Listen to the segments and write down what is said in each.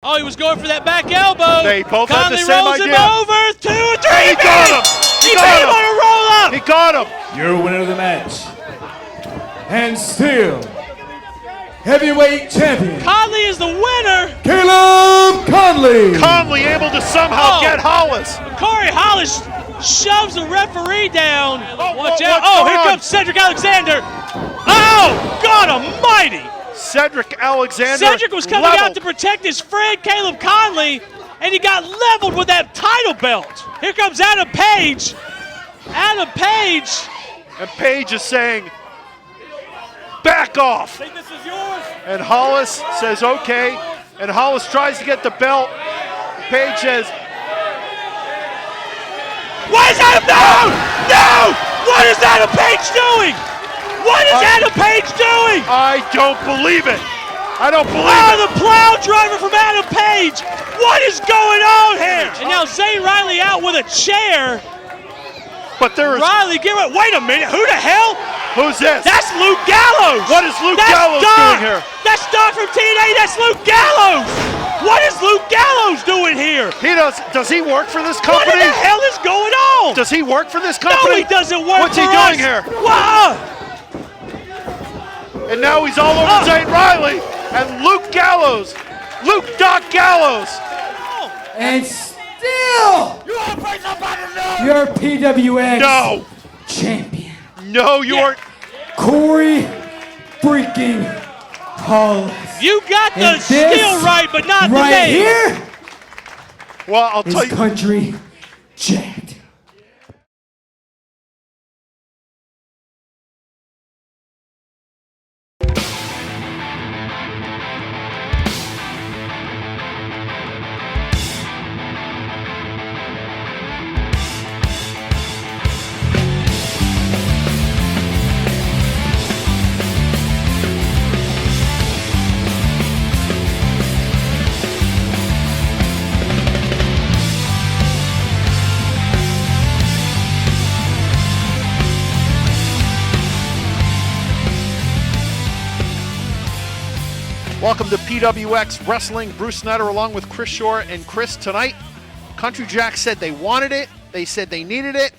Oh, he was going for that back elbow. They both had the Conley same rolls idea. him over. 2 and 3. He got him. He beat him on a roll up. He got him. Your winner of the match, and still heavyweight champion, Conley is the winner. Caleb Conley. Conley able to somehow get Hollis. Corey Hollis shoves the referee down. Watch out. what's Oh, going here on? comes Cedric Alexander. Oh, God almighty. Cedric Alexander. Cedric was coming out to protect his friend Caleb Conley, and he got leveled with that title belt. Here comes Adam Page. Adam Page. And Page is saying, back off. Think this is yours? And Hollis says, okay. And Hollis tries to get the belt. Page says, What is Adam? No! No! What is Adam Page doing? What is Adam Page doing? I don't believe it. I don't believe Oh, it. the plow driver from Adam Page. What is going on here? And now Zane Riley out with a chair. But there is, Riley, wait a minute. Who the hell? who's this? That's Luke Gallows. What is Luke That's Gallows Doc. doing here? That's Doc from TNA. That's Luke Gallows. What is Luke Gallows doing here? Does he work for this What company? in the hell is going on? Does he work for this No, company? he doesn't work What's he for doing us. here? Wow. And now he's all over Zane Riley and Luke Gallows. Luke Doc Gallows. And still, your PWX No. champion, No, you aren't. Corey freaking Hollis. You got the And this skill right, but not the right name. here Well, I'll tell is you. Country Jack. Welcome to PWX Wrestling. Bruce Snyder along with Chris Shore and Chris. Tonight, Country Jack said they wanted it, they said they needed it,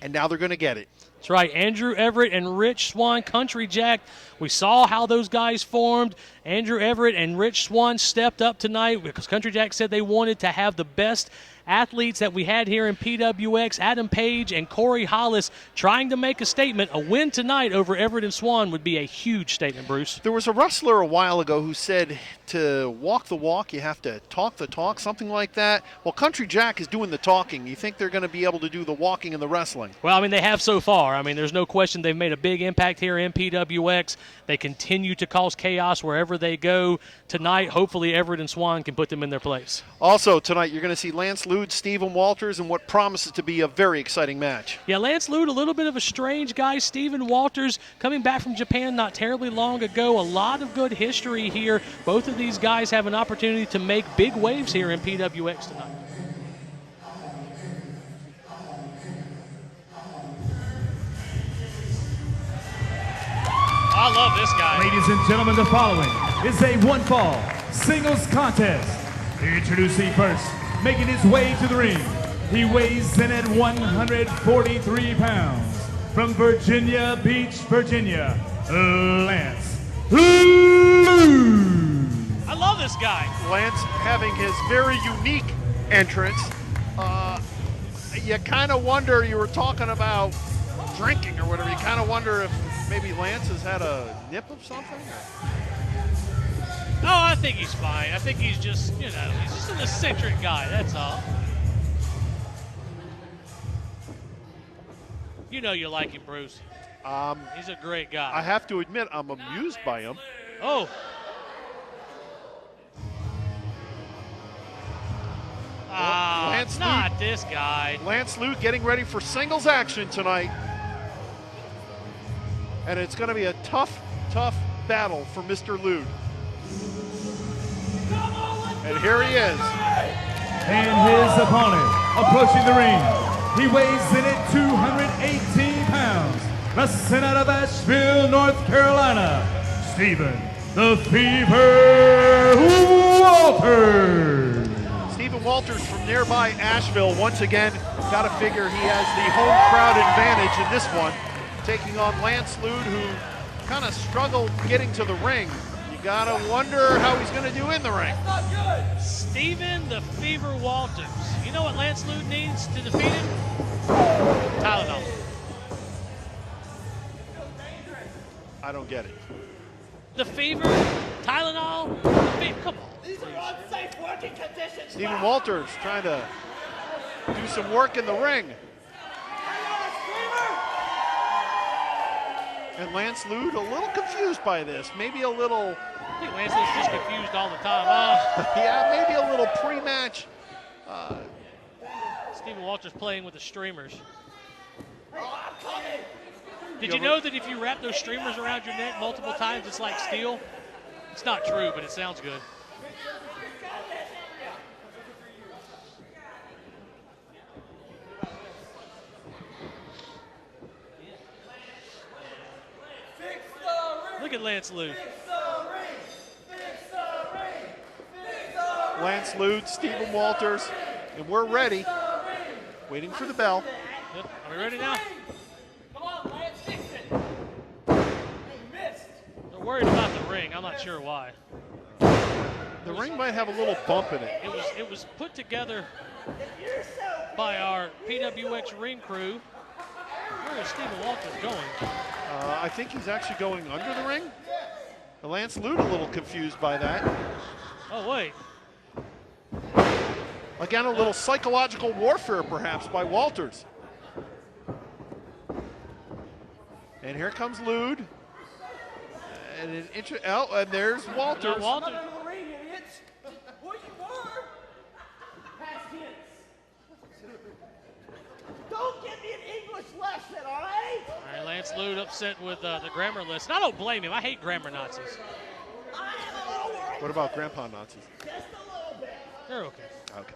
and now they're going to get it. That's right. Andrew Everett and Rich Swann, Country Jack. We saw how those guys formed. Andrew Everett and Rich Swann stepped up tonight because Country Jack said they wanted to have the best athletes that we had here in PWX, Adam Page and Corey Hollis, trying to make a statement. A win tonight over Everett and Swann would be a huge statement, Bruce. There was a wrestler a while ago who said to walk the walk, you have to talk the talk, something like that. Well, Country Jack is doing the talking. You think they're going to be able to do the walking and the wrestling? Well, I mean, they have so far. I mean, there's no question they've made a big impact here in PWX. They continue to cause chaos wherever they go. Tonight, hopefully, Everett and Swann can put them in their place. Also, tonight, you're going to see Lance Lude, Stephen Walters, and what promises to be a very exciting match. Yeah, Lance Lude, a little bit of a strange guy. Stephen Walters, coming back from Japan not terribly long ago. A lot of good history here. Both of these guys have an opportunity to make big waves here in PWX tonight. I love this guy. Ladies and gentlemen, the following is a one-fall singles contest. Introducing first, making his way to the ring. He weighs in at 143 pounds. From Virginia Beach, Virginia, Lance Lude. I love this guy. Lance having his very unique entrance. You kind of wonder, you were talking about drinking or whatever, you kind of wonder if maybe Lance has had a nip of something? Oh, I think he's fine. I think he's just, he's just an eccentric guy, that's all. You know you like him, Bruce. He's a great guy. I have to admit, I'm amused by him. Oh. Lance not Lude. this guy. Lance Lude getting ready for singles action tonight. And it's going to be a tough, tough battle for Mr. Lude. And here he is. And his opponent approaching the ring. He weighs in at 218 pounds. Wrestling out of Asheville, North Carolina, Stephen the Fever Walters. Walters. Stephen Walters from nearby Asheville, once again, got to figure he has the home crowd advantage in this one, taking on Lance Lude, who kind of struggled getting to the ring. You got to wonder how he's going to do in the ring. Stephen the Fever Walters. You know what Lance Lude needs to defeat him? Tylenol. I don't get it. The Fever, Tylenol, the Fever. Come on. These are unsafe working conditions. Stephen Walters trying to do some work in the ring. And Lance Lude a little confused by this. Maybe a little... I think Lance Lude's just confused all the time. yeah, maybe a little pre-match. Stephen Walters playing with the streamers. Oh, I'm coming. Did you know that if you wrap those streamers around your neck multiple times, it's like steel? It's not true, but it sounds good. Look at Lance Lude. Lance Lude, Stephen Walters, and we're ready. Waiting for the bell. Yep. Are we ready now? Come on, Lance, fix it. He missed. They're worried about the ring. I'm not sure why. The ring might have a little bump in it. It was put together by our PWX ring crew. Where is Stephen Walters going? I think he's actually going under the ring. Lance Lude a little confused by that. Oh, wait. Again, a little psychological warfare perhaps by Walters. And here comes Lude. And and there's Walters. Walters. The ring, idiots. What you were? Past tense. Don't give me an English lesson, all right? All right, Lance Lude upset with the grammar lesson. I don't blame him. I hate grammar Nazis. I am a little worried. What about Grandpa Nazis? Just a little bit. They're okay. Okay.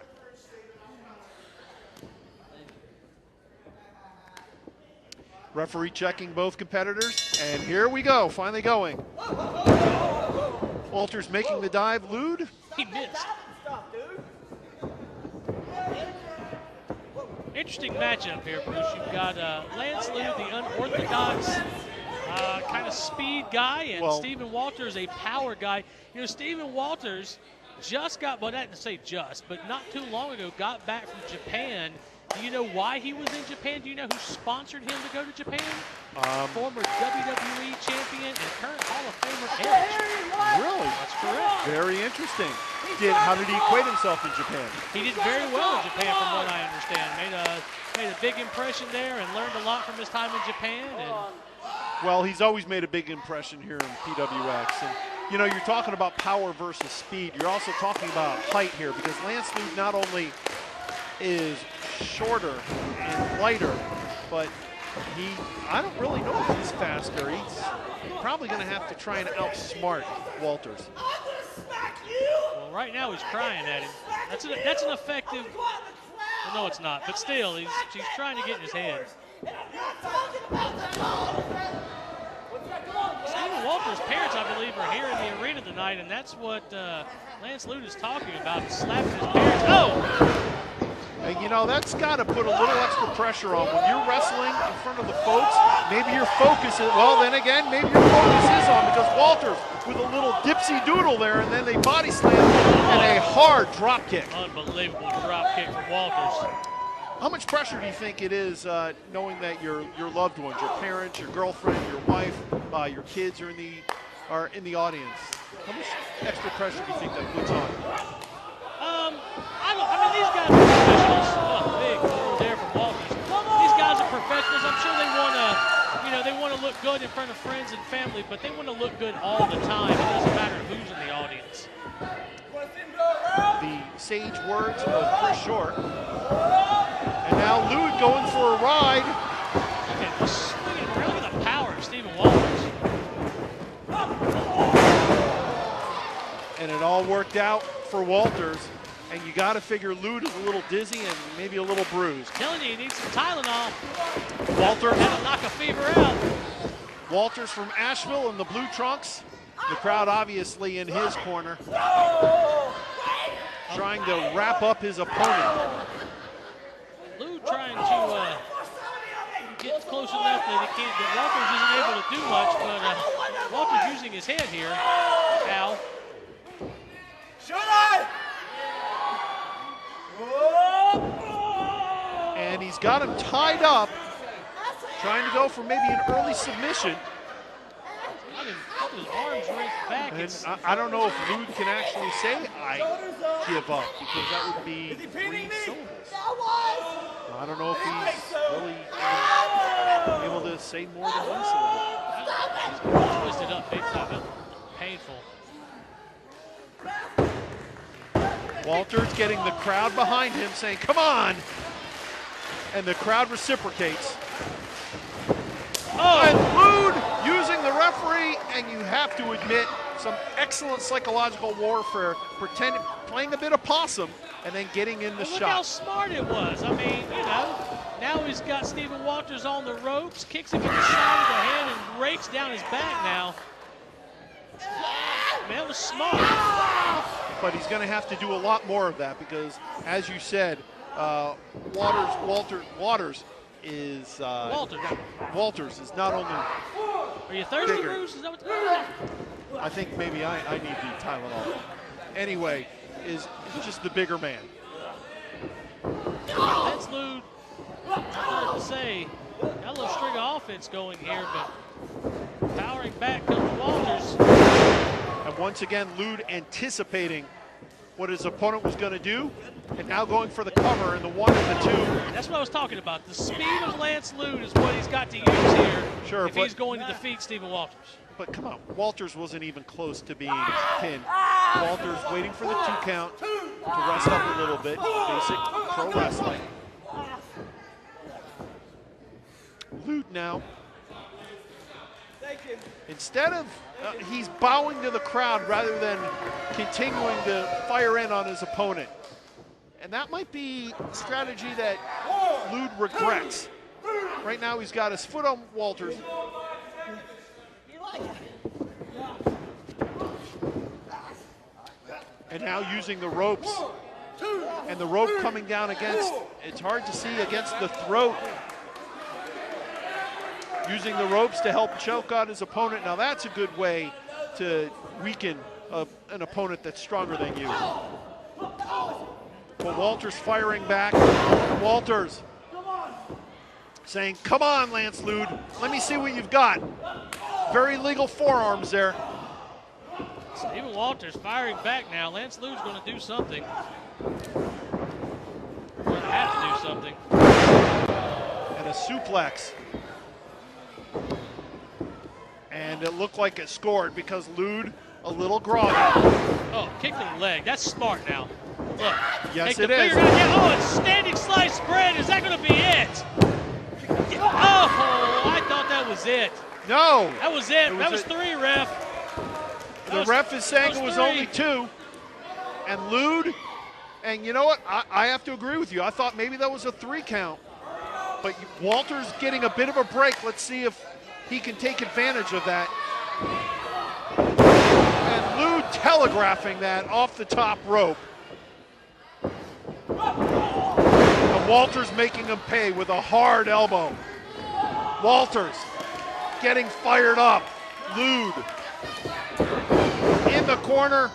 Referee checking both competitors, and here we go, finally going. Walters making the dive, Lude. He missed. Stop, dude. Interesting matchup here, Bruce. You've got Lance Lude, the unorthodox kind of speed guy, and Stephen Walters, a power guy. You know, Stephen Walters just got, well, not to say just, but not too long ago, got back from Japan. Do you know why he was in Japan? Do you know who sponsored him to go to Japan? Former WWE champion and current Hall of Famer Edge. Really? That's correct. Very interesting. How did he equate himself in Japan? He did very well in Japan, from what I understand. Made a big impression there and learned a lot from his time in Japan. And well, he's always made a big impression here in PWX. And, you know, you're talking about power versus speed. You're also talking about height here, because Lance Lude not only is shorter and lighter, but I don't really know if he's faster. He's probably going to have to try and outsmart Walters. I'm gonna smack you. well, right now he's crying at him. That's an effective. Well, no, it's not. But still, he's trying to get in his head. And I'm not talking about the law. Stephen Walters' parents, I believe, are here in the arena tonight, and that's what Lance Lude is talking about, slapping his parents. Oh! And, you know, that's got to put a little extra pressure on. When you're wrestling in front of the folks, maybe your focus is, well, then again, maybe your focus is on, because Walters with a little dipsy doodle there, and then they body slam and a hard drop kick. Unbelievable drop kick from Walters. How much pressure do you think it is knowing that your loved ones, your parents, your girlfriend, your wife, your kids are in the audience? How much extra pressure do you think that puts on? I mean, these guys are professionals. Oh, big throw there from Walters. These guys are professionals. I'm sure they want to look good in front of friends and family, but they want to look good all the time. It doesn't matter who's in the audience. The sage words of Chris Short. And now Lude going for a ride. Look at the power of Stephen Walters. And it all worked out for Walters. And you got to figure Lude is a little dizzy and maybe a little bruised. Telling you, he needs some Tylenol. Walters. That'll knock a fever out. Walters from Asheville in the blue trunks. The crowd obviously in his corner. trying to wrap up his opponent. Lou trying to get close enough that he can't, but Walters isn't able to do much, but Walters using his head here. Ow. And he's got him tied up, trying to go for maybe an early submission. Got his arms raised back. And I don't know if Lude can actually say, I give up, because that would be 3 syllables. I don't know if he's really able to say more than 1 syllable. He's twisted up big time. Painful. Walters getting the crowd behind him saying, come on! And the crowd reciprocates. Oh, and Lude using the referee, and you have to admit, some excellent psychological warfare, playing a bit of possum, and then getting in the shot. Look how smart it was. I mean, you know, now he's got Stephen Walters on the ropes, kicks him in the side of the head, and rakes down his back now. Man, that was smart. But he's going to have to do a lot more of that because, as you said, Walters is not only. Are you thirsty, bigger. Bruce? Is that what I think maybe I need the Tylenol. Anyway, is just the bigger man. That's Lude. Hard to say. Got a little string of offense going here, but powering back comes Walters. And once again, Lude anticipating what his opponent was going to do, and now going for the cover in the 1 and the 2. That's what I was talking about. The speed of Lance Lude is what he's got to use here Sure, if he's going to defeat Stephen Walters. But come on, Walters wasn't even close to being pinned. Walters waiting for the 2 count to rest up a little bit. Basic pro wrestling. Lude now. Instead of, he's bowing to the crowd rather than continuing to fire in on his opponent. And that might be a strategy that Lude regrets. Right now he's got his foot on Walters. And now using the ropes. And the rope coming down against, it's hard to see, against the throat. Using the ropes to help choke out his opponent. Now that's a good way to weaken an opponent that's stronger than you. But Walters firing back. Walters saying, come on, Lance Lude, let me see what you've got. Very legal forearms there. Stephen Walters firing back now. Lance Lude's going to do something. Going to have to do something. And a suplex. And it looked like it scored because Lude a little groggy. Oh, kick to the leg. That's smart now. Look. Yes, it is. Oh, it's standing slice spread. Is that going to be it? Oh, I thought that was it. No. That was it. That was 3, ref. The ref is saying it was 3. only 2. And Lude, and you know what? I have to agree with you. I thought maybe that was a 3 count. But Walters getting a bit of a break. Let's see if he can take advantage of that. And Lude telegraphing that off the top rope. And Walters making him pay with a hard elbow. Walters getting fired up. Lude in the corner,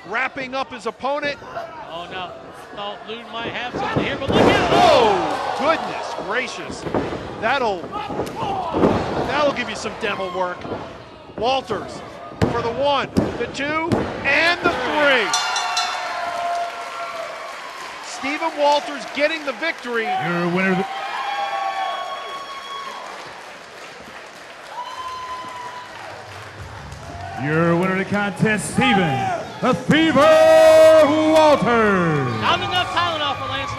wrapping up his opponent. Oh, no. Thought Lude might have something here, but look at it. Oh, goodness gracious. That'll give you some demo work. Walters for the 1, the 2, and the 3. Stephen Walters getting the victory. Your winner. Your winner of the contest, Stephen "The Fever" Walters. Not enough Tylenol for Lance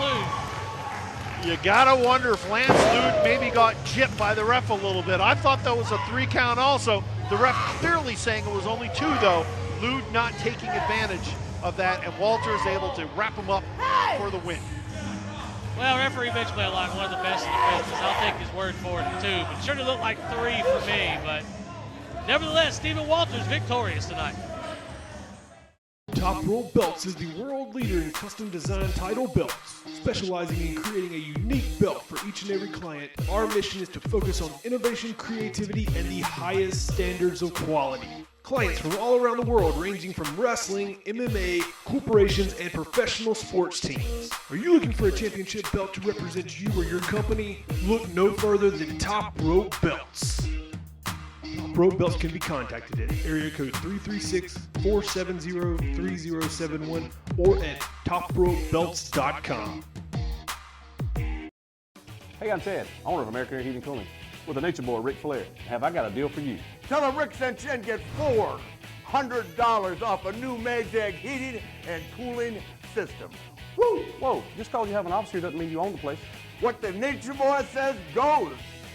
Lude. You gotta wonder if Lance Lude maybe got gypped by the ref a little bit. I thought that was a 3 count also. The ref clearly saying it was only 2 though. Lude not taking advantage of that, and Walters able to wrap him up for the win. Well, referee Mitch Blaylock, one of the best in the business. I'll take his word for it too, but sure looked like 3 for me, but nevertheless, Stephen Walters victorious tonight. Top Rope Belts is the world leader in custom design title belts. Specializing in creating a unique belt for each and every client, our mission is to focus on innovation, creativity, and the highest standards of quality. Clients from all around the world, ranging from wrestling, MMA, corporations, and professional sports teams. Are you looking for a championship belt to represent you or your company? Look no further than Top Rope Belts. Top Rope Belts can be contacted at area code 336-470-3071 or at topropebelts.com. Hey, I'm Chad, owner of American Air Heating and Cooling, with the Nature Boy, Ric Flair. Have I got a deal for you? Tell them Rick sent you and get $400 off a new Maytag heating and cooling system. Woo! Whoa, just because you have an office here doesn't mean you own the place. What the Nature Boy says goes.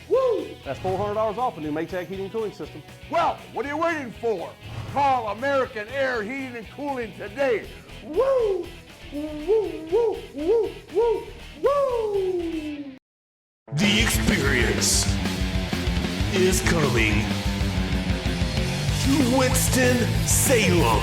Woo! That's $400 off a new Maytag heating and cooling system. Well, what are you waiting for? Call American Air Heating and Cooling today. Woo! Woo, woo, woo, woo, woo, woo! The experience is coming to Winston-Salem.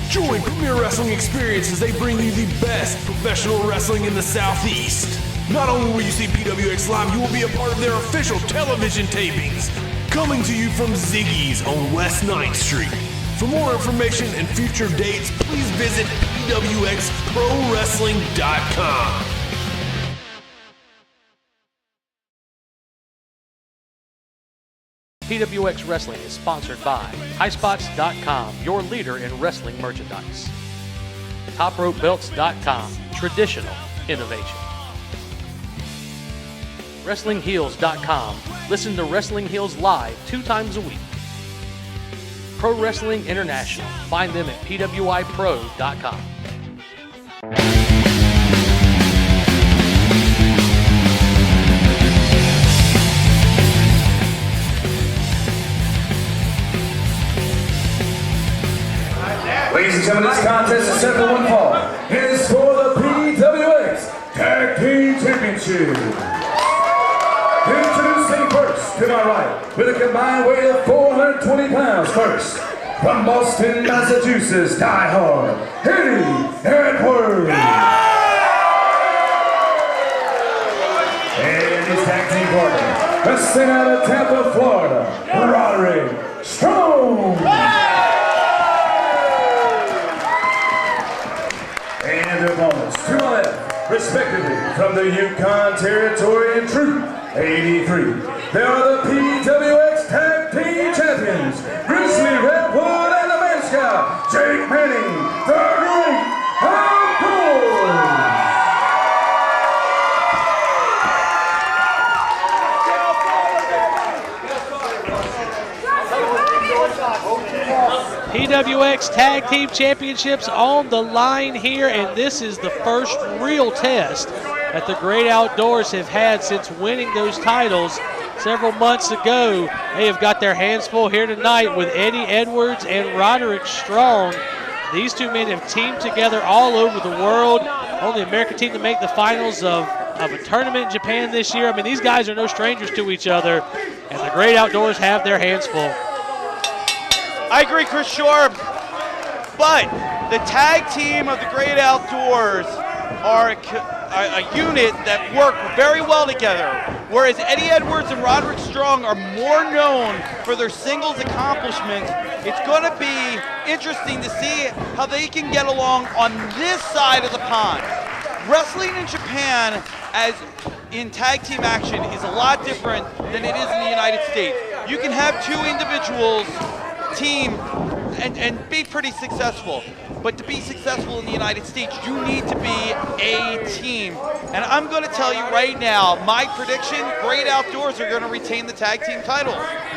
Join Premier Wrestling Experience as they bring you the best professional wrestling in the Southeast. Not only will you see PWX Live, you will be a part of their official television tapings. Coming to you from Ziggy's on West 9th Street. For more information and future dates, please visit PWXProWrestling.com. PWX Wrestling is sponsored by HighSpots.com, your leader in wrestling merchandise. TopRopeBelts.com, traditional innovation. WrestlingHeels.com, listen to Wrestling Heels live 2 times a week. Pro Wrestling International, find them at PWIPro.com. Ladies and gentlemen, this contest is set for one fall. It is for the PWX Tag Team Championship. Introducing first, to my right, with a combined weight of 420 pounds first, from Boston, Massachusetts, Die Hard, Eddie Edwards. And his tag team partner, wrestling out of Tampa, Florida, Roderick Strong. And their opponents, to my left, respectively, from the Yukon Territory and Troop 83. They are the PWX Tag Team Champions, Grizzly Redwood and the Man Scout, Jake Manning, the Great Outdoors. PWX Tag Team Championships on the line here, and this is the first real test that the Great Outdoors have had since winning those titles several months ago. They have got their hands full here tonight with Eddie Edwards and Roderick Strong. These two men have teamed together all over the world. Only American team to make the finals of a tournament in Japan this year. I mean, these guys are no strangers to each other, and the Great Outdoors have their hands full. I agree, Chris Shore, but the tag team of the Great Outdoors are a unit that work very well together, whereas Eddie Edwards and Roderick Strong are more known for their singles accomplishments. It's going to be interesting to see how they can get along on this side of the pond. Wrestling in Japan, as in tag team action, is a lot different than it is in the United States. You can have 2 individuals team and be pretty successful, but to be successful in the United States, you need to be a team. And I'm going to tell you right now, my prediction, Great Outdoors are going to retain the tag team title.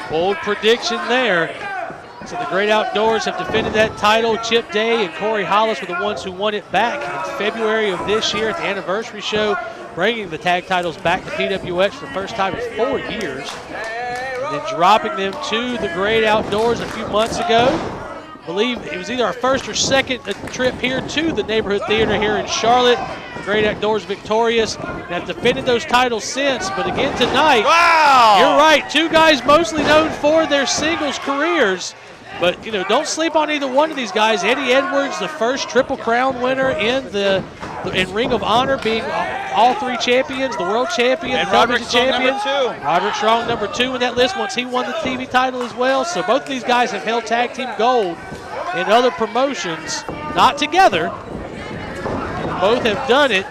Bold prediction there. So the Great Outdoors have defended that title. Chip Day and Corey Hollis were the ones who won it back in February of this year at the anniversary show, bringing the tag titles back to PWX for the first time in 4 years. Then dropping them to the Great Outdoors a few months ago. I believe it was either our first or second trip here to the neighborhood theater here in Charlotte. The Great Outdoors victorious and have defended those titles since. But again tonight, wow! You're right, 2 guys mostly known for their singles careers. But, you know, don't sleep on either one of these guys. Eddie Edwards, the first Triple Crown winner in Ring of Honor, being all 3 champions, the world champion, And the Roderick television Strong champion. #2. Roderick Strong #2 in that list once he won the TV title as well. So both of these guys have held tag team gold in other promotions, not together. Both have done it.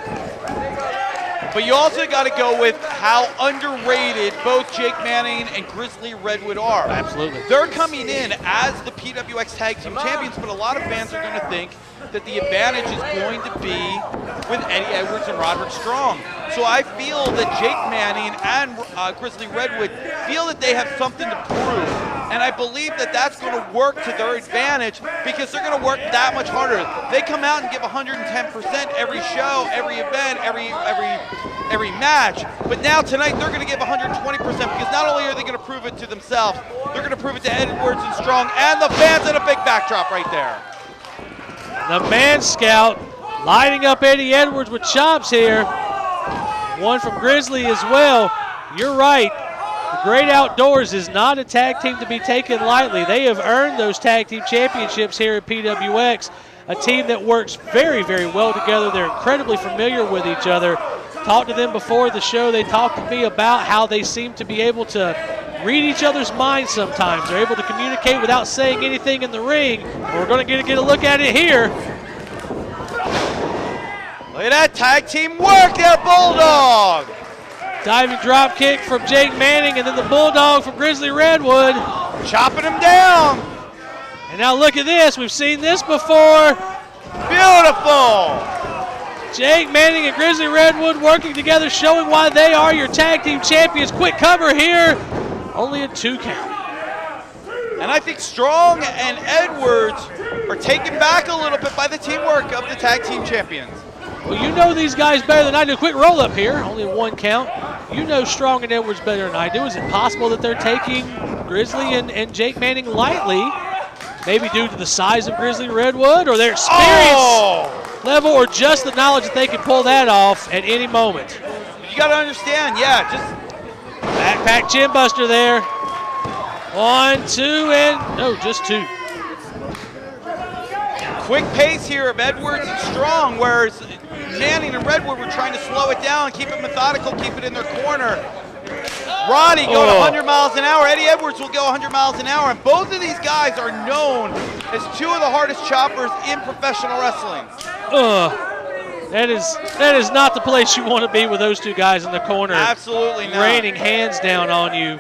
But you also got to go with how underrated both Jake Manning and Grizzly Redwood are. Absolutely. They're coming in as the PWX Tag Team Champions, but a lot of fans are going to think that the advantage is going to be with Eddie Edwards and Roderick Strong. So I feel that Jake Manning and Grizzly Redwood feel that they have something to prove. And I believe that that's going to work to their advantage because they're going to work that much harder. They come out and give 110% every show, every event, every match. But now tonight they're going to give 120% because not only are they going to prove it to themselves, they're going to prove it to Edwards and Strong and the fans, and a big backdrop right there. The Man Scout lining up Eddie Edwards with chops here. One from Grizzly as well. You're right. The Great Outdoors is not a tag team to be taken lightly. They have earned those tag team championships here at PWX. A team that works very, very well together. They're incredibly familiar with each other. Talked to them before the show. They talked to me about how they seem to be able to read each other's minds sometimes. They're able to communicate without saying anything in the ring. We're going to get a look at it here. Look at that tag team work there, Bulldog. Diving drop kick from Jake Manning, and then the Bulldog from Grizzly Redwood. Chopping him down. And now look at this. We've seen this before. Beautiful. Jake Manning and Grizzly Redwood working together, showing why they are your tag team champions. Quick cover here. Only a 2 count. And I think Strong and Edwards are taken back a little bit by the teamwork of the tag team champions. Well, you know these guys better than I do. Quick roll up here, only 1 count. You know Strong and Edwards better than I do. Is it possible that they're taking Grizzly and Jake Manning lightly? Maybe due to the size of Grizzly Redwood or their experience level, or just the knowledge that they can pull that off at any moment. You got to understand, yeah, just backpack chin buster there. 1, 2, and no, just 2. Quick pace here of Edwards and Strong, whereas Manning and Redwood were trying to slow it down, keep it methodical, keep it in their corner. Roddy going 100 miles an hour. Eddie Edwards will go 100 miles an hour. And both of these guys are known as 2 of the hardest choppers in professional wrestling. That is not the place you want to be with those 2 guys in the corner. Absolutely not. Raining hands down on you.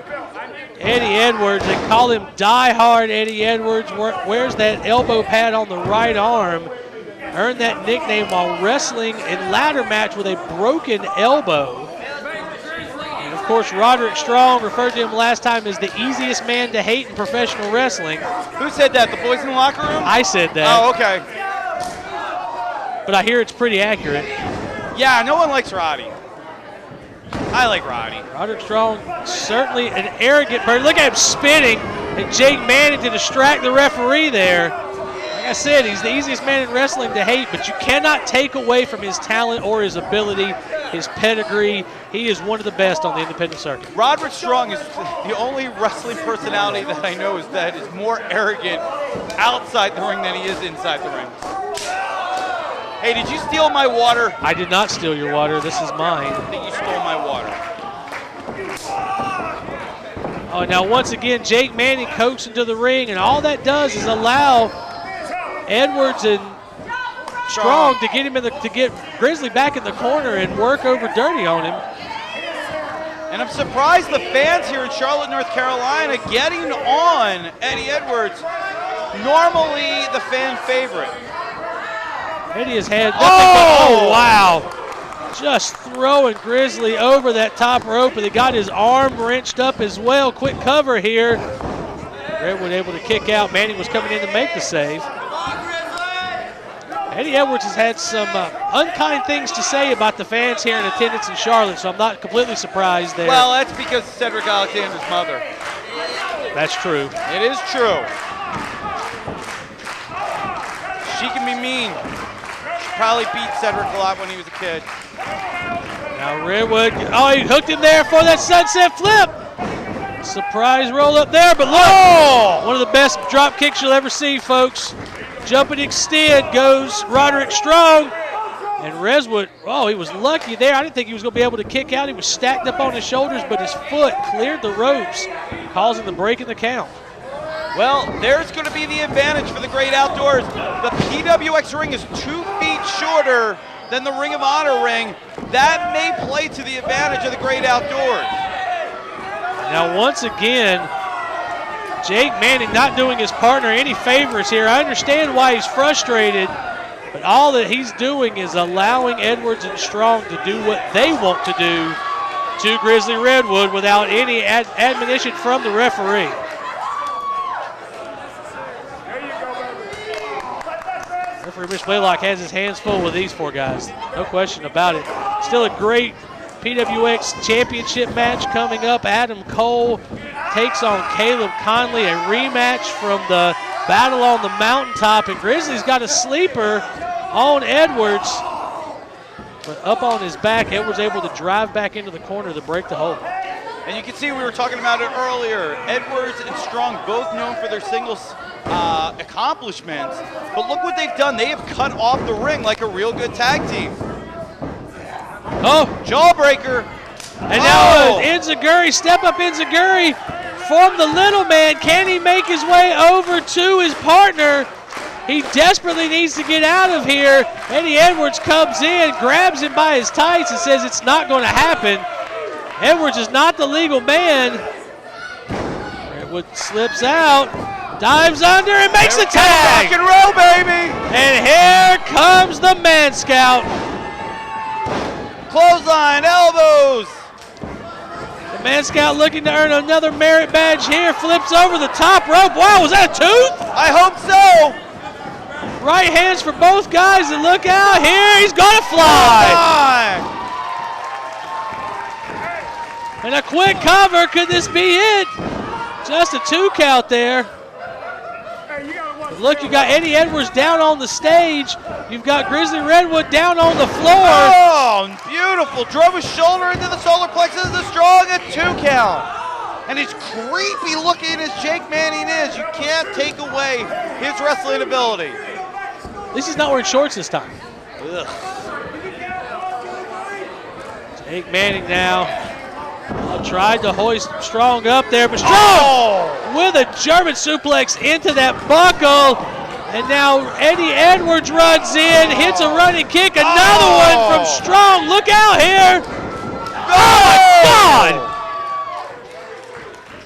Eddie Edwards, they call him Die Hard Eddie Edwards, wears that elbow pad on the right arm. Earned that nickname while wrestling in ladder match with a broken elbow. And of course, Roderick Strong referred to him last time as the easiest man to hate in professional wrestling. Who said that? The boys in the locker room? I said that. Oh, okay. But I hear it's pretty accurate. Yeah, no one likes Roddy. I like Roddy. Roderick Strong, certainly an arrogant person. Look at him spinning, and Jake Manning to distract the referee there. Like I said, he's the easiest man in wrestling to hate, but you cannot take away from his talent or his ability, his pedigree. He is one of the best on the independent circuit. Roderick Strong is the only wrestling personality that I know that is more arrogant outside the ring than he is inside the ring. Hey, did you steal my water? I did not steal your water. This is mine. I think you stole my water. Oh, now once again, Jake Manning coaxed into the ring, and all that does is allow Edwards and Strong to get him to get Grizzly back in the corner and work over dirty on him. And I'm surprised the fans here in Charlotte, North Carolina, getting on Eddie Edwards. Normally the fan favorite. Eddie has had nothing but, wow. Just throwing Grizzly over that top rope, and he got his arm wrenched up as well. Quick cover here. Redwood able to kick out. Manning was coming in to make the save. Eddie Edwards has had some unkind things to say about the fans here in attendance in Charlotte, so I'm not completely surprised there. Well, that's because of Cedric Alexander's mother. That's true. It is true. She can be mean. She probably beat Cedric a lot when he was a kid. Now Redwood, oh, he hooked him there for that sunset flip. Surprise roll up there, but look! One of the best drop kicks you'll ever see, folks. Jumping extend goes Roderick Strong. And Reswood, he was lucky there. I didn't think he was going to be able to kick out. He was stacked up on his shoulders, but his foot cleared the ropes, causing the break in the count. Well, there's going to be the advantage for the Great Outdoors. The PWX ring is 2 feet shorter than the Ring of Honor ring. That may play to the advantage of the Great Outdoors. Now, once again, Jake Manning not doing his partner any favors here. I understand why he's frustrated, but all that he's doing is allowing Edwards and Strong to do what they want to do to Grizzly Redwood without any admonition from the referee. Referee Rich Blaylock has his hands full with these 4 guys. No question about it. Still a great PWX championship match coming up. Adam Cole takes on Caleb Conley, a rematch from the battle on the mountaintop. And Grizzly's got a sleeper on Edwards. But up on his back, Edwards able to drive back into the corner to break the hold. And you can see we were talking about it earlier. Edwards and Strong both known for their singles accomplishments. But look what they've done. They have cut off the ring like a real good tag team. Oh, jawbreaker. And now Enziguri, step up Enziguri from the little man. Can he make his way over to his partner? He desperately needs to get out of here. Eddie Edwards comes in, grabs him by his tights and says it's not going to happen. Edwards is not the legal man. Redwood slips out, dives under and makes the tag. Rock and roll, baby. And here comes the Man Scout. Clothesline, elbows. The Man Scout looking to earn another merit badge here. Flips over the top rope. Wow, was that a tooth? I hope so. Right hands for both guys, and look out here. He's going to fly. And a quick cover. Could this be it? Just a 2 count there. Look, you got Eddie Edwards down on the stage. You've got Grizzly Redwood down on the floor. Oh, beautiful. Drove his shoulder into the solar plexus of the Strong, a 2 count. And as creepy looking as Jake Manning is, you can't take away his wrestling ability. At least he's not wearing shorts this time. Ugh. Jake Manning now. Tried to hoist Strong up there, but Strong with a German suplex into that buckle. And now Eddie Edwards runs in, hits a running kick, another one from Strong. Look out here. Oh my God!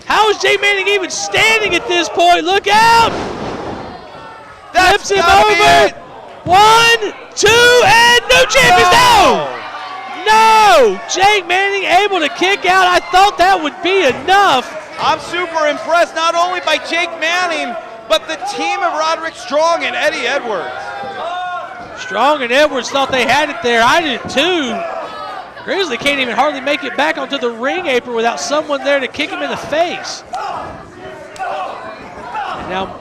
How is Jake Manning even standing at this point? Look out! Flips him over. 1, 2, and new champions down! No! Jake Manning able to kick out. I thought that would be enough. I'm super impressed not only by Jake Manning, but the team of Roderick Strong and Eddie Edwards. Strong and Edwards thought they had it there. I did too. Grizzly can't even hardly make it back onto the ring apron without someone there to kick him in the face. And now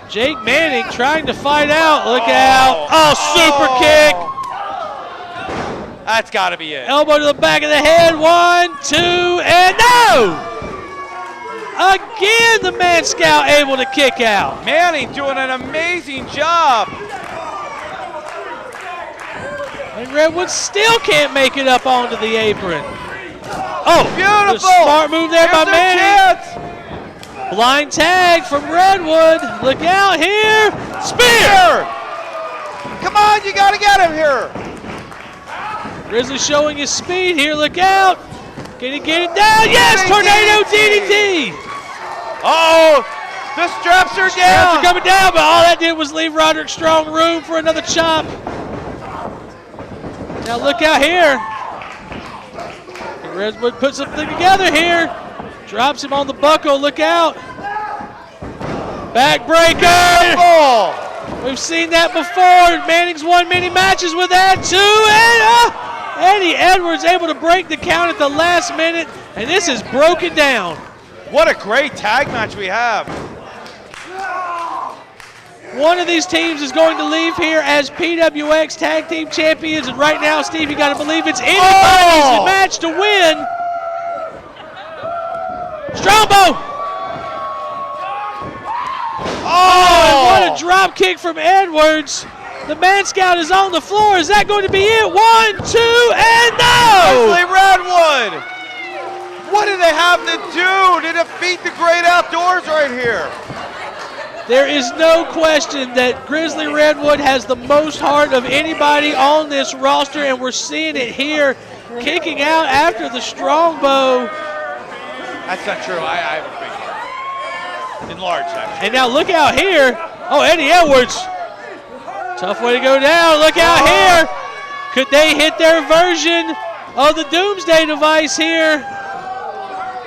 Jake Manning trying to fight out. Look out. Oh, super kick. That's got to be it. Elbow to the back of the head. 1, 2, and no! Again, the Man Scout able to kick out. Manning doing an amazing job. And Redwood still can't make it up onto the apron. Oh, beautiful. Smart move there by Manning. Blind tag from Redwood. Look out here. Spear! Come on, you got to get him here. Grizzly showing his speed here. Look out. Can he get it down? Yes, tornado DDT. Oh, the straps are down. Straps are coming down, but all that did was leave Roderick Strong room for another chop. Now look out here. Redwood puts something together here. Drops him on the buckle. Look out. Backbreaker. We've seen that before. Manning's won many matches with that too. And Eddie Edwards able to break the count at the last minute. And this is broken down. What a great tag match we have. One of these teams is going to leave here as PWX Tag Team Champions. And right now, Steve, you got to believe it's anybody's match to win. Strongbow! Oh, what a drop kick from Edwards. The Man Scout is on the floor. Is that going to be it? 1, 2, and no! Grizzly Redwood! What do they have to do to defeat the Great Outdoors right here? There is no question that Grizzly Redwood has the most heart of anybody on this roster, and we're seeing it here, kicking out after the Strongbow. That's not true. I have a big heart. Enlarged, actually. And now look out here. Oh, Eddie Edwards. Tough way to go down. Look out here. Could they hit their version of the Doomsday device here?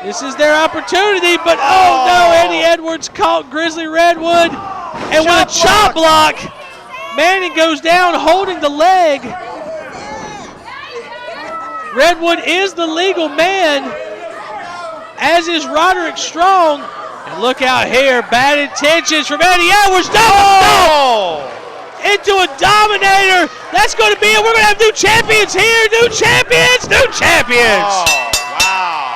This is their opportunity, but oh no, Eddie Edwards caught Grizzly Redwood. And with a chop block, Manning goes down holding the leg. Redwood is the legal man, as is Roderick Strong. And look out here, bad intentions from Eddie Edwards. No! Into a Dominator. That's going to be it. We're going to have new champions here. New champions. New champions. Oh, wow.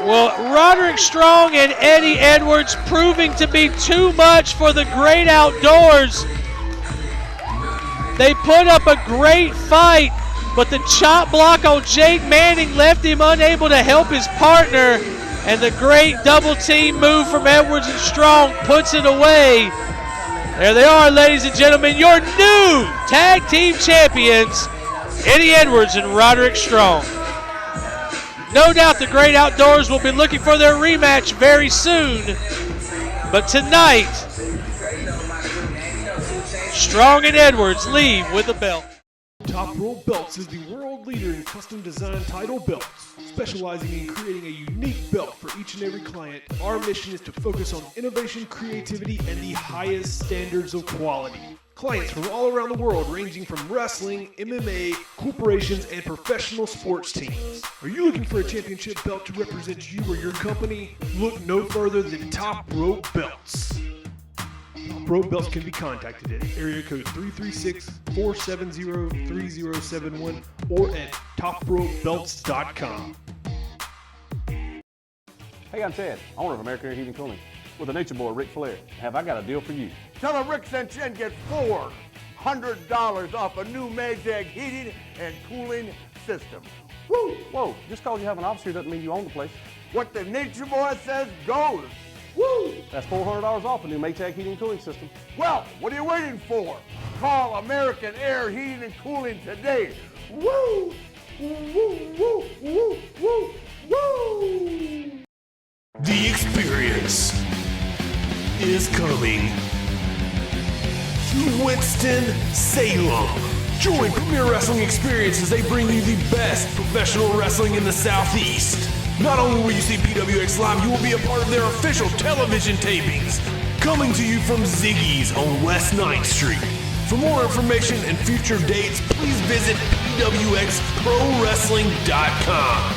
Well, Roderick Strong and Eddie Edwards proving to be too much for the Great Outdoors. They put up a great fight, but the chop block on Jake Manning left him unable to help his partner, and the great double team move from Edwards and Strong puts it away. There they are, ladies and gentlemen, your new tag team champions, Eddie Edwards and Roderick Strong. No doubt the Great Outdoors will be looking for their rematch very soon, but tonight, Strong and Edwards leave with a belt. Top Rope Belts is the world leader in custom design title belts. Specializing in creating a unique belt for each and every client, our mission is to focus on innovation, creativity, and the highest standards of quality. Clients from all around the world, ranging from wrestling, MMA, corporations, and professional sports teams. Are you looking for a championship belt to represent you or your company? Look no further than Top Rope Belts. Top Rope Belts can be contacted at area code 336-470-3071 or at topropebelts.com. Hey, I'm Ted, owner of American Air Heating and Cooling, with the nature boy, Ric Flair. Have I got a deal for you? Tell them Rick sent you and get $400 off a new Maytag heating and cooling system. Woo! Whoa, just because you have an office here doesn't mean you own the place. What the nature boy says goes. Woo! That's $400 off a new Maytag heating and cooling system. Well, what are you waiting for? Call American Air Heating and Cooling today. Woo! Woo, woo, woo, woo, woo, woo! The experience is coming to Winston-Salem. Join Premier Wrestling Experience as they bring you the best professional wrestling in the Southeast. Not only will you see PWX Live, you will be a part of their official television tapings. Coming to you from Ziggy's on West 9th Street. For more information and future dates, please visit PWXProWrestling.com.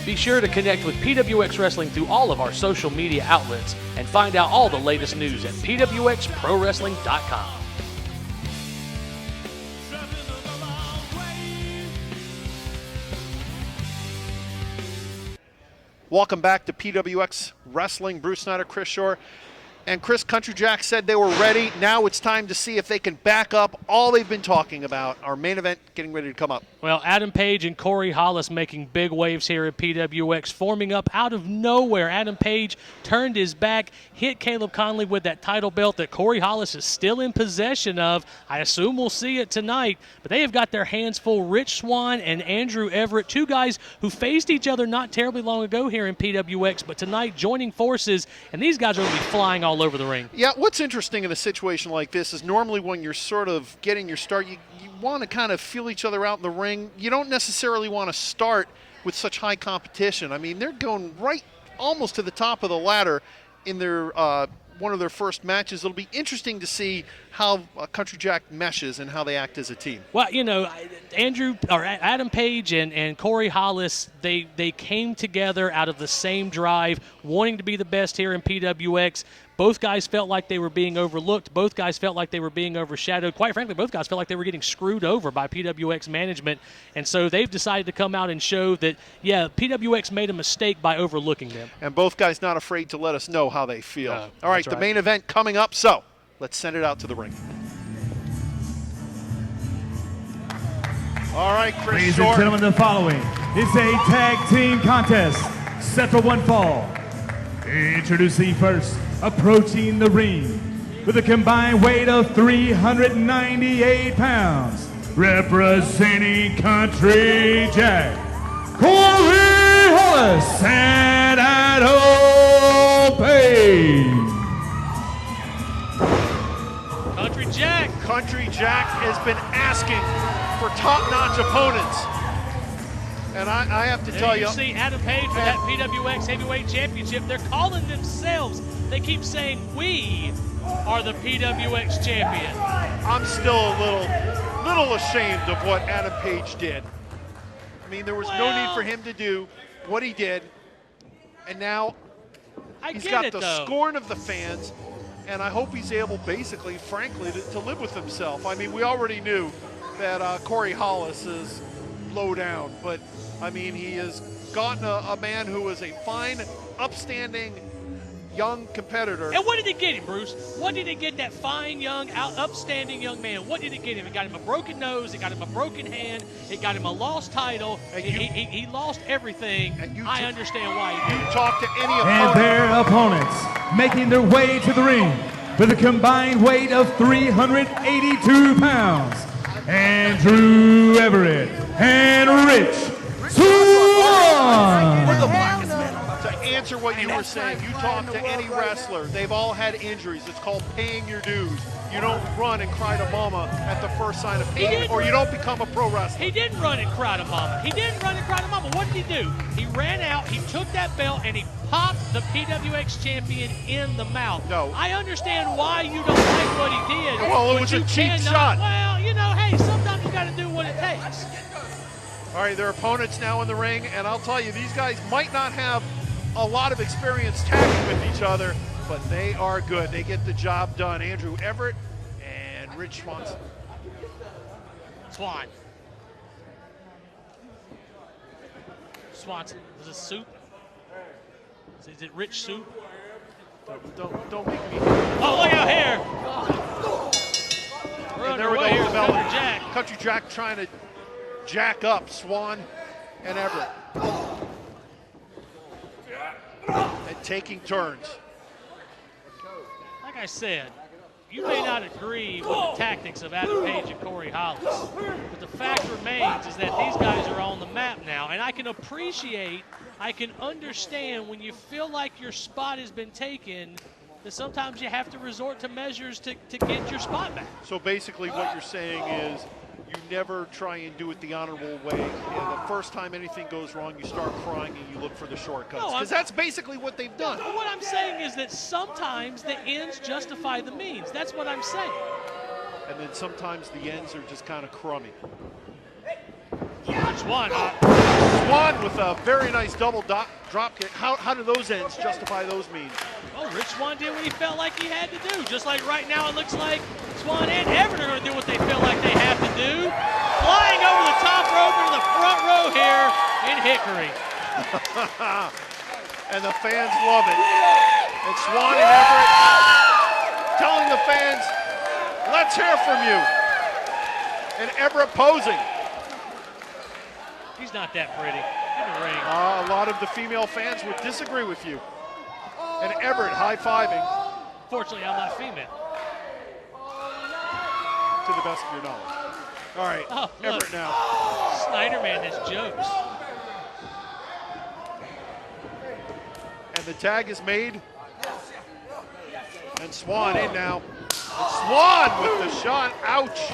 Be sure to connect with PWX Wrestling through all of our social media outlets and find out all the latest news at PWXProWrestling.com. Welcome back to PWX Wrestling. Bruce Snyder, Chris Shore. And Chris, Country Jack said they were ready. Now it's time to see if they can back up all they've been talking about. Our main event getting ready to come up. Well, Adam Page and Corey Hollis making big waves here at PWX, forming up out of nowhere. Adam Page turned his back, hit Caleb Conley with that title belt that Corey Hollis is still in possession of. I assume we'll see it tonight, but they have got their hands full. Rich Swann and Andrew Everett, two guys who faced each other not terribly long ago here in PWX, but tonight joining forces, and these guys are going to be flying all over the ring. Yeah, what's interesting in a situation like this is normally when you're sort of getting your start, you want to kind of feel each other out in the ring. You don't necessarily want to start with such high competition. I mean, they're going right almost to the top of the ladder in their one of their first matches. It'll be interesting to see how Country Jack meshes and how they act as a team. Well, you know, Adam Page and Corey Hollis, they came together out of the same drive, wanting to be the best here in PWX. Both guys felt like they were being overlooked. Both guys felt like they were being overshadowed. Quite frankly, both guys felt like they were getting screwed over by PWX management. And so they've decided to come out and show that, yeah, PWX made a mistake by overlooking them. And both guys not afraid to let us know how they feel. All right, that's the right. main event coming up, so let's send it out to the ring. All right, Chris Ladies Short. and gentlemen, the following is a tag team contest set for one fall. Introducing first, approaching the ring with a combined weight of 398 pounds, representing Country Jack, Corey Hollis and Adam Page. Country Jack has been asking for top-notch opponents. And I have to tell you, see Adam Page for that PWX Heavyweight Championship. They're calling themselves. They keep saying, we are the PWX champion. I'm still a little ashamed of what Adam Page did. I mean, there was no need for him to do what he did. And now he's got the scorn of the fans. And I hope he's able, basically, frankly, to live with himself. I mean, we already knew that Corey Hollis is low down, but I mean, he has gotten a man who is a fine, upstanding, young competitor. And what did it get him, Bruce? What did it get that fine, young, upstanding young man? What did it get him? It got him a broken nose. It got him a broken hand. It got him a lost title. And he lost everything. And I understand why he did. You talk to any opponent. And their opponents making their way to the ring with a combined weight of 382 pounds. Andrew Everett and Rich Swann. To answer what you were saying, you talk to any wrestler, they've all had injuries. It's called paying your dues. You don't run and cry to mama at the first sign of pain, or you don't become a pro wrestler. He didn't run and cry to mama. He didn't run and cry to mama. What did he do? He ran out, he took that belt, and he popped the PWX champion in the mouth. No. I understand why you don't like what he did. Well, it was a cheap shot. Well, you know, hey, sometimes you got to do what it takes. All right, their opponents now in the ring, and I'll tell you, these guys might not have a lot of experience tagging with each other, but they are good. They get the job done. Andrew Everett and Rich Swanson. Swanson. Is it Soup? Is it Rich Soup? Don't make me. Oh, look out here! And there we go. Country Jack trying to jack up Swann and Everett. And taking turns. Like I said, you may not agree with the tactics of Adam Page and Corey Hollis, but the fact remains is that these guys are on the map now, and I can understand when you feel like your spot has been taken, that sometimes you have to resort to measures to get your spot back. So basically what you're saying is you never try and do it the honorable way. And the first time anything goes wrong, you start crying and you look for the shortcuts. Because that's basically what they've done. What I'm saying is that sometimes the ends justify the means. That's what I'm saying. And then sometimes the ends are just kind of crummy. Swann with a very nice double drop kick. How do those ends justify those means? Oh, Rich Swann did what he felt like he had to do. Just like right now it looks like Swann and Everett are going to do what they feel like they have to do. Flying over the top rope into the front row here in Hickory. And the fans love it. And Swann and Everett telling the fans, let's hear from you. And Everett posing. He's not that pretty in the ring. A lot of the female fans would disagree with you. And Everett high-fiving. Fortunately, I'm not female. To the best of your knowledge. All right, Everett now. Snyder Man has jokes. And the tag is made. And Swann in now. And Swann with the shot. Ouch.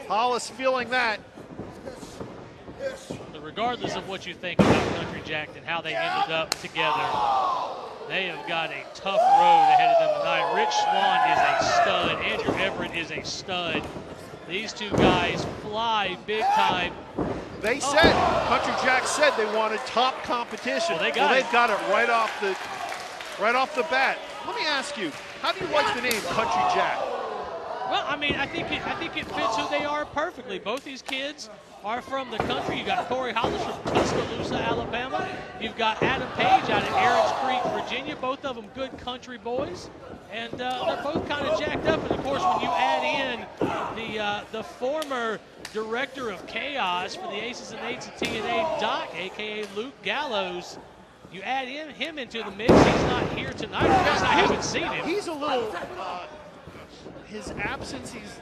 Hollis feeling that. But regardless of what you think about Country Jack and how they ended up together, They have got a tough road ahead of them tonight. Rich Swann is a stud. Andrew Everett is a stud. These two guys fly big time. They said, Country Jack said they wanted top competition. Well, they've got it right off the bat. Let me ask you, how do you like the name Country Jack? Well, I mean, I think it fits who they are perfectly. Both these kids are from the country. You got Corey Hollis from Tuscaloosa, Alabama. You've got Adam Page out of Aaron's Creek, Virginia. Both of them good country boys. And they're both kind of jacked up. And, of course, when you add in the former director of chaos for the Aces and Eights of TNA, Doc, a.k.a. Luke Gallows, you add him into the mix. He's not here tonight. Because I haven't seen him. He's a little, his absence, he's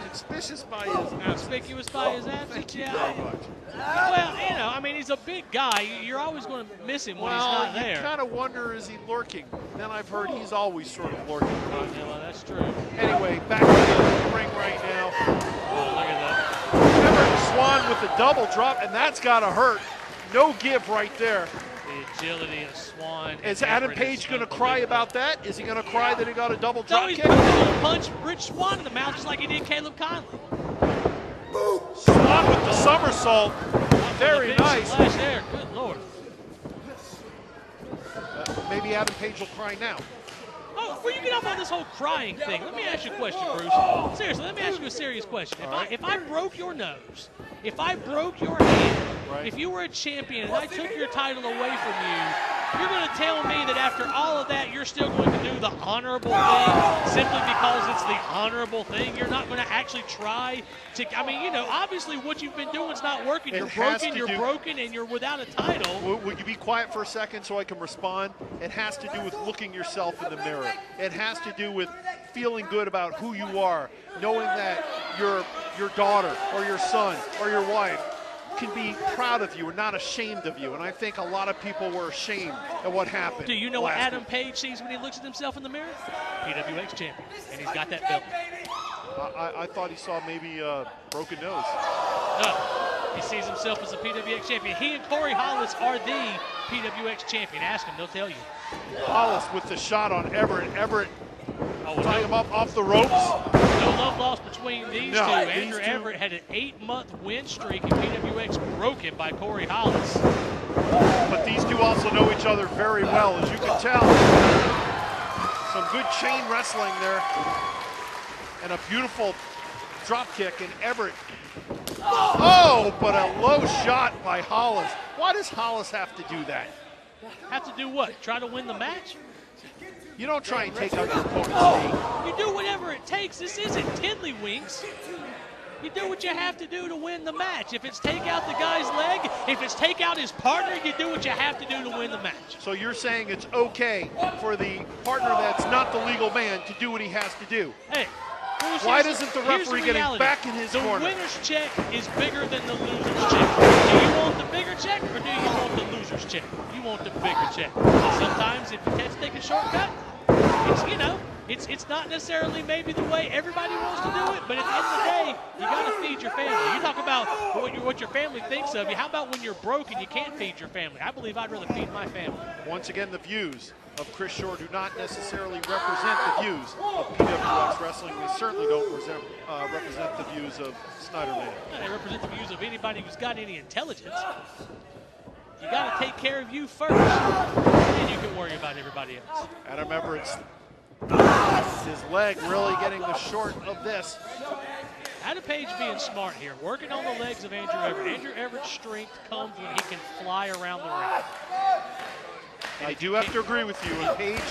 conspicuous by his absence. Conspicuous by his absence? Thank you Yeah. very much. Well, you know, I mean, he's a big guy. You're always going to miss him when he's not you there. kind of wonder, is he lurking? Then I've heard he's always sort of lurking. Yeah, well, that's true. Anyway, back to the ring right now. Oh, look at that. Remember Swann with the double drop, and that's got to hurt. No give right there. The agility of Swann. Is Adam Page going to cry about that? Is he going to cry that he got a double drop he's kick? going to punch Rich Swann in the mouth just like he did Caleb Conley. Swann with the somersault. Very nice. Splash there. Good Lord. Maybe Adam Page will cry now. Oh, before you get off on this whole crying thing, let me ask you a question, Bruce. Seriously, let me ask you a serious question. If I broke your nose, if I broke your hand, if you were a champion and I took your title away from you, you're going to tell me that after all of that, you're still going to do the honorable thing simply because it's the honorable thing? You're not going to actually try to, I mean, you know, obviously what you've been doing is not working. You're broken, and you're without a title. Would you be quiet for a second so I can respond? It has to do with looking yourself in the mirror. It has to do with feeling good about who you are, knowing that your daughter or your son or your wife can be proud of you and not ashamed of you. And I think a lot of people were ashamed at what happened. Do you know what Adam Page sees when he looks at himself in the mirror? PWX champion, and he's got that belt. I thought he saw maybe a broken nose. No, he sees himself as a PWX champion. He and Corey Hollis are the PWX champion. Ask him, they'll tell you. Hollis with the shot on Everett. Everett tying him up off the ropes. No love lost between these two. Andrew these two. Everett had an 8-month win streak, and PWX broken by Corey Hollis. But these two also know each other very well, as you can tell. Some good chain wrestling there. And a beautiful drop kick, and Everett. Oh, but a low shot by Hollis. Why does Hollis have to do that? Have to do what? Try to win the match? You don't try and take out your opponent's knee. You do whatever it takes. This isn't tiddlywinks. You do what you have to do to win the match. If it's take out the guy's leg, if it's take out his partner, you do what you have to do to win the match. So you're saying it's okay for the partner that's not the legal man to do what he has to do? Hey, why doesn't the referee get him back in his corner? The winner's check is bigger than the loser's check. Do you want the bigger check or do you want the loser's check? You want the bigger check. Sometimes if you catch take a shortcut, it's not necessarily maybe the way everybody wants to do it, but at the end of the day, you got to feed your family. You talk about what your family thinks of you. How about when you're broke and you can't feed your family? I believe I'd rather feed my family. Once again, the views of Chris Shore do not necessarily represent the views of PWX Wrestling. They certainly don't represent the views of Snyderman. They represent the views of anybody who's got any intelligence. You got to take care of you first, and you can worry about everybody else. And remember, it's his leg really getting the short of this. Adam Page being smart here, working on the legs of Andrew Everett. Andrew Everett's strength comes when he can fly around the ring. I do have to agree with you. And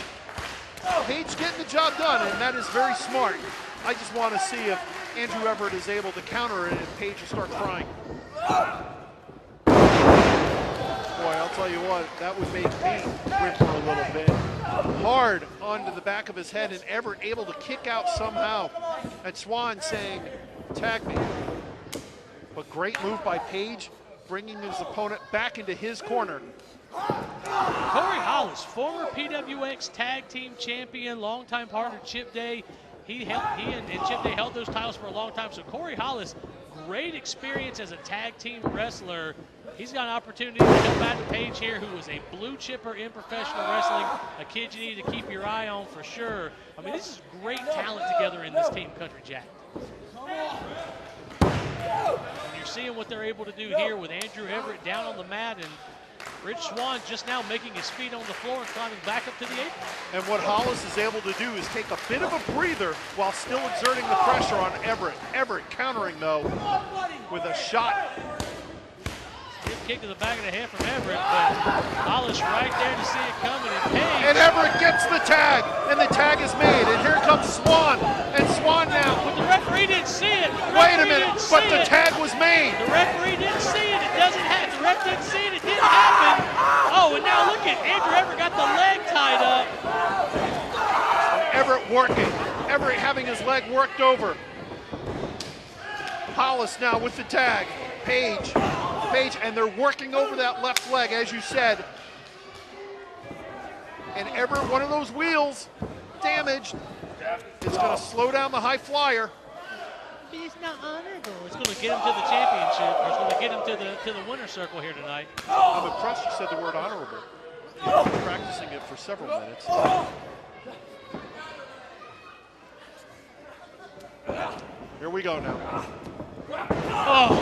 Page getting the job done, and that is very smart. I just want to see if Andrew Everett is able to counter it and Page will start crying. Boy, I'll tell you what, that would make me whimper a little bit. Hard onto the back of his head, and Everett able to kick out somehow. And Swann saying, tag me. But great move by Page, bringing his opponent back into his corner. Corey Hollis, former PWX Tag Team Champion, longtime partner Chip Day. He and Chip Day held those titles for a long time. So Corey Hollis, great experience as a tag team wrestler. He's got an opportunity to help Adam Page here, who is a blue chipper in professional wrestling, a kid you need to keep your eye on for sure. I mean, this is great talent together in this team, Country Jack. And you're seeing what they're able to do here with Andrew Everett down on the mat, and Rich Swann just now making his feet on the floor and climbing back up to the apron. And what Hollis is able to do is take a bit of a breather while still exerting the pressure on Everett. Everett countering, though, with a shot. Good kick to the back of the head from Everett, but Hollis right there to see it coming. And Everett gets the tag, and the tag is made. And here comes Swann, and Swann now. But the referee didn't see it. Wait a minute, but the tag was made. The referee didn't see it. It doesn't happen. The ref didn't see it. It didn't happen. Oh, and now look at Andrew Everett got the leg tied up. Everett working. Everett having his leg worked over. Hollis now with the tag. Page, and they're working over that left leg, as you said. And Everett, one of those wheels, damaged. It's going to slow down the high flyer. But it's not honorable. It's going to get him to the championship. Or it's going to get him to the winner's circle here tonight. I'm impressed you said the word honorable. You've been practicing it for several minutes. Here we go now. Oh,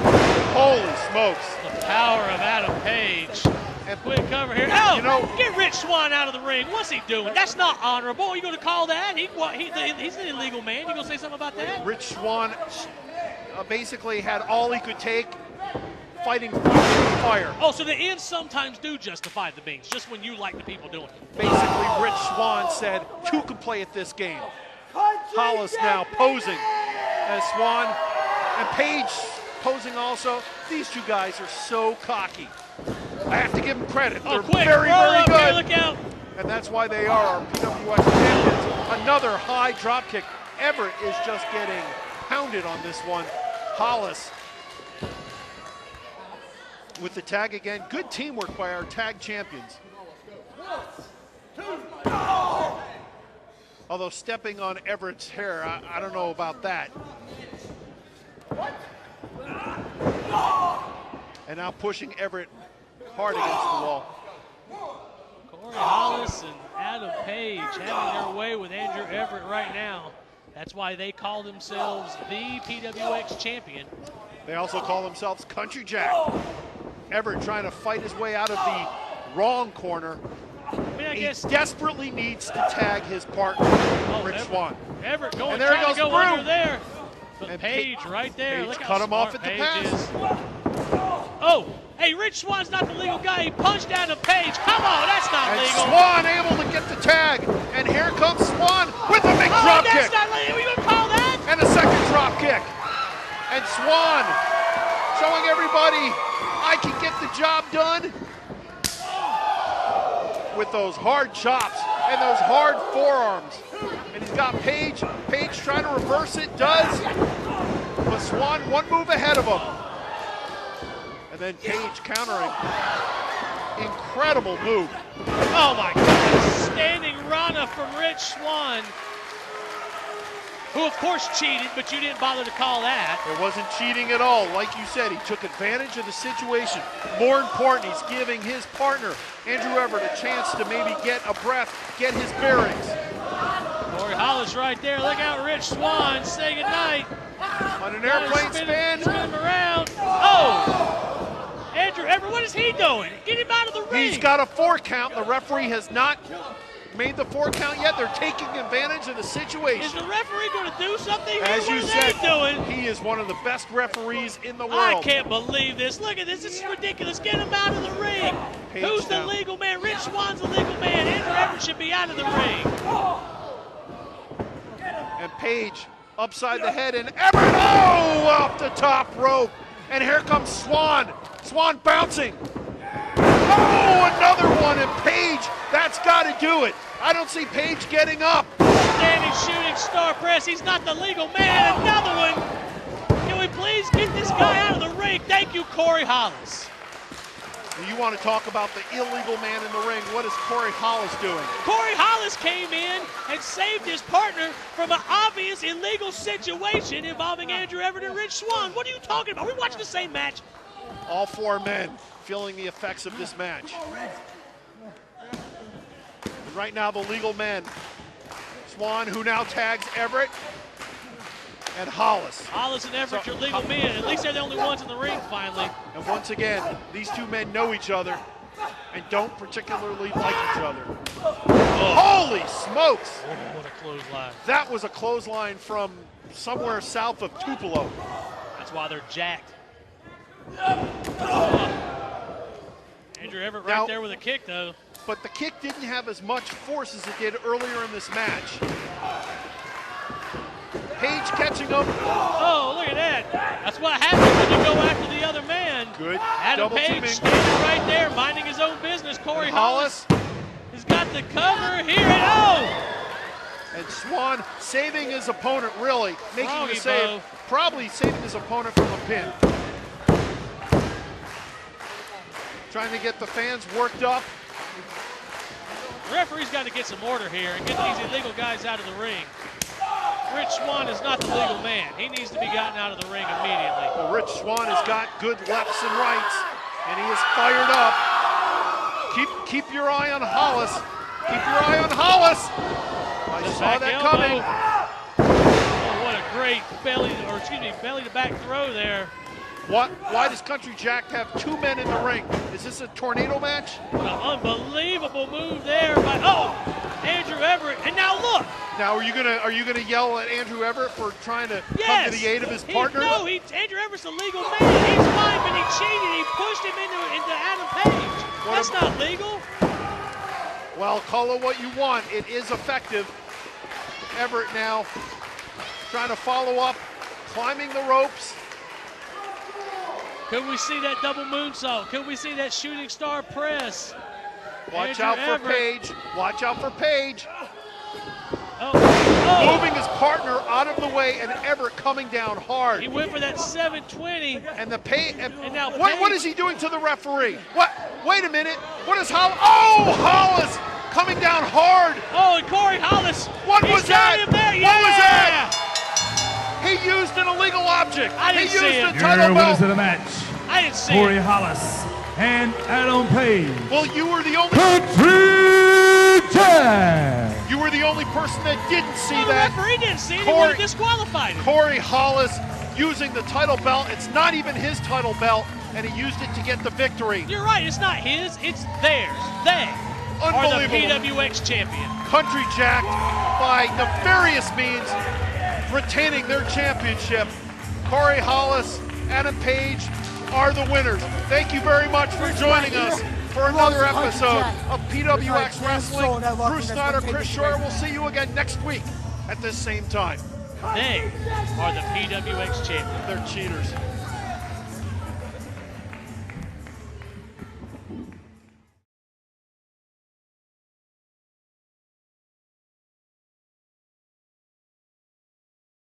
holy smokes. The power of Adam Page. And quick cover here. Oh, you know, get Rich Swann out of the ring. What's he doing? That's not honorable. Are you going to call that? He's an illegal man. You going to say something about that? Rich Swann basically had all he could take, fighting fire. Oh, so the ends sometimes do justify the means, just when you like the people doing it. Basically, Rich Swann said, "Who can play at this game?" Hollis now posing as Swann. And Page posing also. These two guys are so cocky. I have to give them credit. They're quick. very, very good. Here, look out. And that's why they are our PWX champions. Another high drop kick. Everett is just getting pounded on this one. Hollis with the tag again. Good teamwork by our tag champions. Although stepping on Everett's hair, I don't know about that. And now pushing Everett hard against the wall. Corey Hollis and Adam Page having their way with Andrew Everett right now. That's why they call themselves the PWX champion. They also call themselves Country Jack. Everett trying to fight his way out of the wrong corner. He desperately needs to tag his partner, Rich Swann. Everett going, and there trying goes to go through. Under there. But And Page right there. Page Look cut how him off smart at the Page pass. is. Oh, hey, Rich Swann's not the legal guy. He punched down to Page. Come on, that's not And legal. Swann able to get the tag. And here comes Swann with a big drop that's kick. not legal. We gonna call that? And a second drop kick. And Swann showing everybody I can get the job done with those hard chops and those hard forearms. And he's got Page. Page trying to reverse it, does. But Swann one move ahead of him. And then Page countering. Incredible move. Oh my God, standing Rana from Rich Swann, who of course cheated, but you didn't bother to call that. It wasn't cheating at all. Like you said, he took advantage of the situation. More important, he's giving his partner, Andrew Everett, a chance to maybe get a breath, get his bearings. Corey Hollis right there. Look out, Rich Swann. Say goodnight. On an airplane spin. Spin him around. Oh! Andrew Everett, what is he doing? Get him out of the ring. He's got a 4 count. The referee has not made the 4 count yet. They're taking advantage of the situation. Is the referee going to do something here? As what you are said, they doing? He is one of the best referees in the world. I can't believe this. Look at this. This is ridiculous. Get him out of the ring. Page Who's the down. legal man? Rich Swann's the legal man. Andrew Everett should be out of the ring. And Page upside the head, and Everett, oh, off the top rope. And here comes Swann. Swann bouncing. Oh, another one, and Page, that's got to do it. I don't see Page getting up. Standing shooting star press. He's not the legal man. Another one. Can we please get this guy out of the ring? Thank you, Corey Hollis. You want to talk about the illegal man in the ring. What is Corey Hollis doing? Corey Hollis came in and saved his partner from an obvious illegal situation involving Andrew Everett and Rich Swann. What are you talking about? We're watching the same match. All four men feeling the effects of this match. And right now, the legal men. Swan, who now tags Everett, and Hollis. Hollis and Everett, your legal men. At least they're the only ones in the ring finally. And once again, these two men know each other and don't particularly like each other. Holy smokes! Oh, what a clothesline. That was a clothesline from somewhere south of Tupelo. That's why they're jacked. Andrew Everett right Now- there with a kick, though. But the kick didn't have as much force as it did earlier in this match. Page catching him. Oh, look at that. That's what happens when you go after the other man. Good. Adam Double Page teaming. standing right there, minding his own business. Corey And Hollis has got the cover here, and oh! And Swan saving his opponent, really, making Froggy the save. Bo. Probably saving his opponent from a pin. Trying to get the fans worked up. The referee's got to get some order here and get these illegal guys out of the ring. Rich Swann is not the legal man. He needs to be gotten out of the ring immediately. Well, Rich Swan has got good lefts and rights, and he is fired up. Keep your eye on Hollis. Keep your eye on Hollis. I saw that coming. Oh, what a great belly to back throw there. Why does Country Jack have two men in the ring? Is this a tornado match? What an unbelievable move there by Andrew Everett. And now look. Now are you gonna yell at Andrew Everett for trying to come to the aid of his partner? Andrew Everett's the legal man. He's fine, but he cheated. He pushed him into Adam Page. That's not legal. Well, call it what you want. It is effective. Everett now trying to follow up, climbing the ropes. Could we see that double moonsault? Could we see that shooting star press? Watch Andrew out for Everett. Page. Watch out for Page. Oh. Moving his partner out of the way, and Everett coming down hard. He went for that 720. And the Page. And now what Page- is he doing to the referee? What? Wait a minute. What is Hollis? Oh, Hollis coming down hard. Oh, and Corey Hollis. What was that? Him there. What was Yeah. that? He used an illegal object. I didn't he see used it. the Your title winners belt. of the match, I didn't see Corey it. Hollis and Adam Page. Well, you were the only. Country Jack. You were the only person that didn't see Well, the that. referee didn't see it. He Corey- would have disqualified him. Corey Hollis using the title belt. It's not even his title belt, and he used it to get the victory. You're right. It's not his. It's theirs. They are the Unbelievable. PWX champion. Country Jack, by nefarious means, retaining their championship. Corey Hollis, Adam Page are the winners. Thank you very much for joining us for another episode of PWX Wrestling. Bruce Snyder, Chris Shore. We'll see you again next week at this same time. They are the PWX champion. They're cheaters.